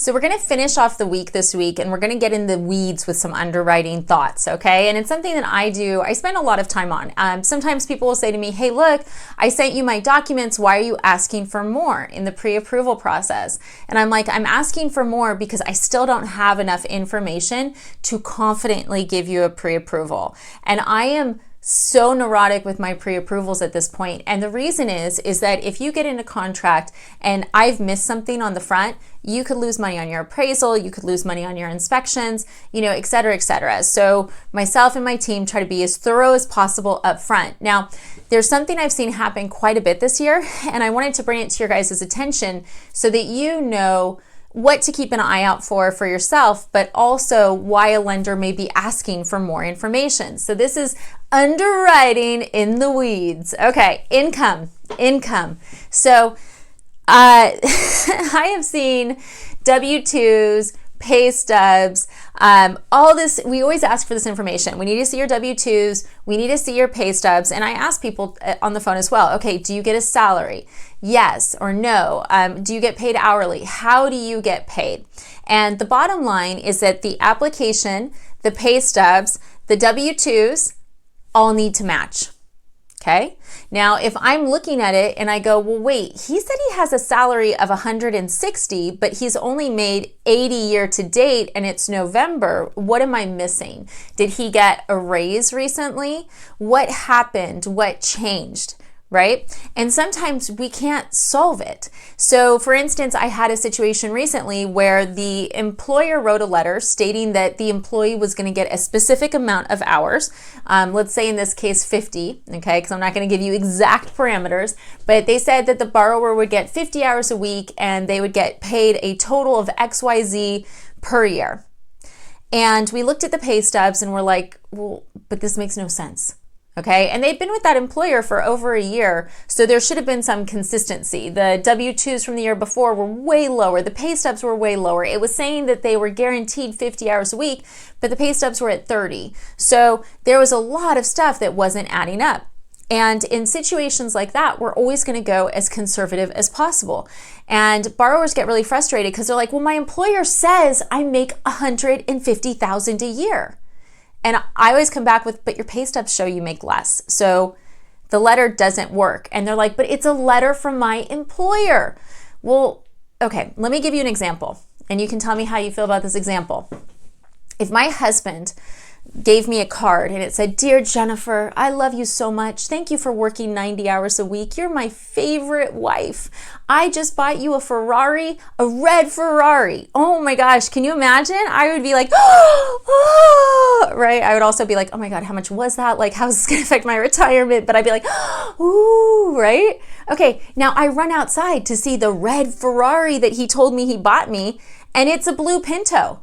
So we're going to finish off the week this week, and we're going to get in the weeds with some underwriting thoughts, okay? And it's something that I spend a lot of time on. Sometimes people will say to me, hey, look, I sent you my documents. Why are you asking for more in the pre-approval process? And I'm like, I'm asking for more because I still don't have enough information to confidently give you a pre-approval. And I am so neurotic with my pre-approvals at this point. And the reason is that if you get in a contract and I've missed something on the front, you could lose money on your appraisal, you could lose money on your inspections, et cetera, et cetera. So myself and my team try to be as thorough as possible up front. Now, there's something I've seen happen quite a bit this year, and I wanted to bring it to your guys' attention so that you know what to keep an eye out for yourself, but also why a lender may be asking for more information. So this is underwriting in the weeds. Okay, income. So I have seen W-2s, pay stubs, all this. We always ask for this information. We need to see your W-2s, we need to see your pay stubs, and I ask people on the phone as well, okay, do you get a salary? Yes or no? Do you get paid hourly? How do you get paid? And the bottom line is that the application, the pay stubs, the W-2s all need to match. Okay. Now, if I'm looking at it and I go, well, wait, he said he has a salary of 160, but he's only made 80 year to date and it's November. What am I missing? Did he get a raise recently? What happened? What changed? Right? And sometimes we can't solve it. So for instance, I had a situation recently where the employer wrote a letter stating that the employee was going to get a specific amount of hours. Let's say in this case 50, okay, because I'm not going to give you exact parameters, but they said that the borrower would get 50 hours a week and they would get paid a total of XYZ per year. And we looked at the pay stubs and we're like, well, but this makes no sense. Okay, and they've been with that employer for over a year, so there should have been some consistency. The W-2s from the year before were way lower. The pay stubs were way lower. It was saying that they were guaranteed 50 hours a week, but the pay stubs were at 30. So there was a lot of stuff that wasn't adding up. And in situations like that, we're always going to go as conservative as possible. And borrowers get really frustrated because they're like, well, my employer says I make $150,000 a year. And I always come back with, but your pay stubs show you make less. So the letter doesn't work. And they're like, but it's a letter from my employer. Well, okay, let me give you an example. And you can tell me how you feel about this example. If my husband gave me a card and it said, "Dear Jennifer, I love you so much. Thank you for working 90 hours a week. You're my favorite wife. I just bought you a Ferrari, a red Ferrari." Oh my gosh, can you imagine? I would be like, oh, right? I would also be like, oh my God, how much was that? Like, how's this gonna affect my retirement? But I'd be like, ooh, right? Okay, now I run outside to see the red Ferrari that he told me he bought me, and it's a blue Pinto.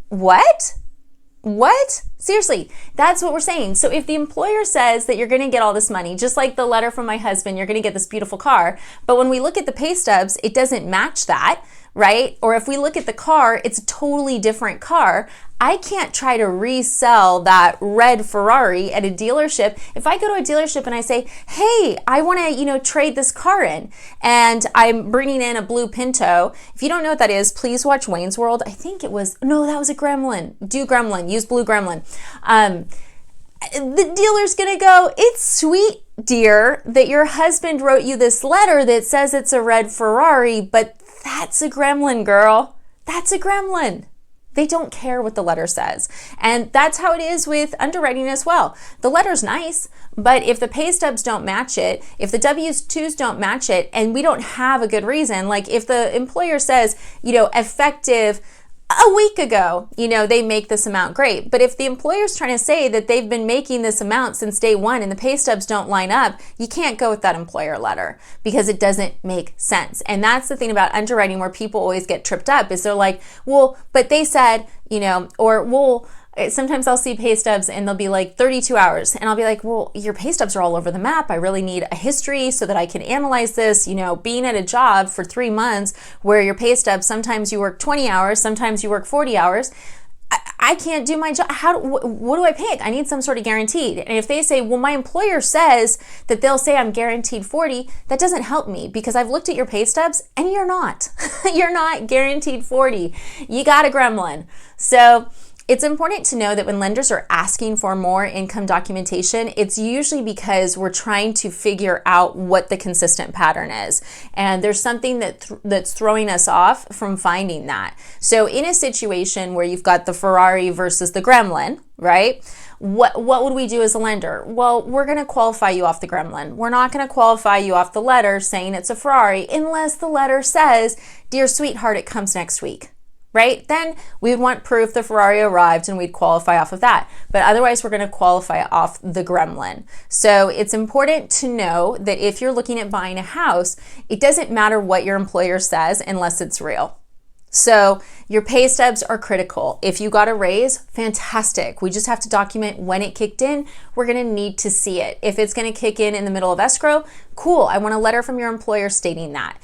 What? Seriously, that's what we're saying. So if the employer says that you're going to get all this money, just like the letter from my husband, you're going to get this beautiful car, but when we look at the pay stubs, it doesn't match that, right? Or if we look at the car, it's a totally different car. I can't try to resell that red Ferrari at a dealership. If I go to a dealership and I say, hey, I want to, trade this car in, and I'm bringing in a blue Pinto. If you don't know what that is, please watch Wayne's World. I think it was, no, that was a Gremlin. Do Gremlin, use blue Gremlin. The dealer's going to go, it's sweet, dear, that your husband wrote you this letter that says it's a red Ferrari, but that's a Gremlin, girl. That's a Gremlin. They don't care what the letter says. And that's how it is with underwriting as well. The letter's nice, but if the pay stubs don't match it, if the W-2s don't match it, and we don't have a good reason, like if the employer says, effective a week ago, they make this amount, great. But if the employer's trying to say that they've been making this amount since day one and the pay stubs don't line up, you can't go with that employer letter because it doesn't make sense. And that's the thing about underwriting where people always get tripped up is they're like, well, but they said, or well, sometimes I'll see pay stubs and they'll be like 32 hours. And I'll be like, well, your pay stubs are all over the map. I really need a history so that I can analyze this. Being at a job for 3 months where your pay stubs, sometimes you work 20 hours, sometimes you work 40 hours. I can't do my job. What do I pick? I need some sort of guaranteed. And if they say, well, my employer says that they'll say I'm guaranteed 40, that doesn't help me because I've looked at your pay stubs and you're not. You're not guaranteed 40. You got a gremlin. So it's important to know that when lenders are asking for more income documentation, it's usually because we're trying to figure out what the consistent pattern is. And there's something that's throwing us off from finding that. So in a situation where you've got the Ferrari versus the gremlin, right? What would we do as a lender? Well, we're going to qualify you off the gremlin. We're not going to qualify you off the letter saying it's a Ferrari unless the letter says, dear sweetheart, it comes next week. Right? Then we would want proof the Ferrari arrived and we'd qualify off of that. But otherwise, we're going to qualify off the gremlin. So it's important to know that if you're looking at buying a house, it doesn't matter what your employer says unless it's real. So your pay stubs are critical. If you got a raise, fantastic. We just have to document when it kicked in. We're going to need to see it. If it's going to kick in the middle of escrow, cool. I want a letter from your employer stating that.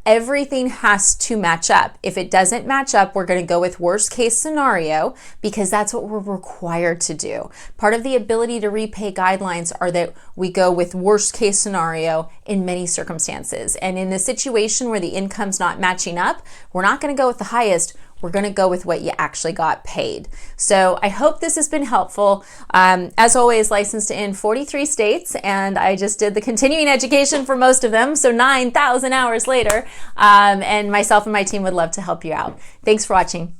Everything has to match up. If it doesn't match up, we're going to go with worst case scenario because that's what we're required to do. Part of the ability to repay guidelines are that we go with worst case scenario in many circumstances. And in the situation where the income's not matching up, we're not going to go with the highest. We're going to go with what you actually got paid. So I hope this has been helpful. As always, licensed in 43 states, and I just did the continuing education for most of them, so 9,000 hours later. And myself and my team would love to help you out. Thanks for watching.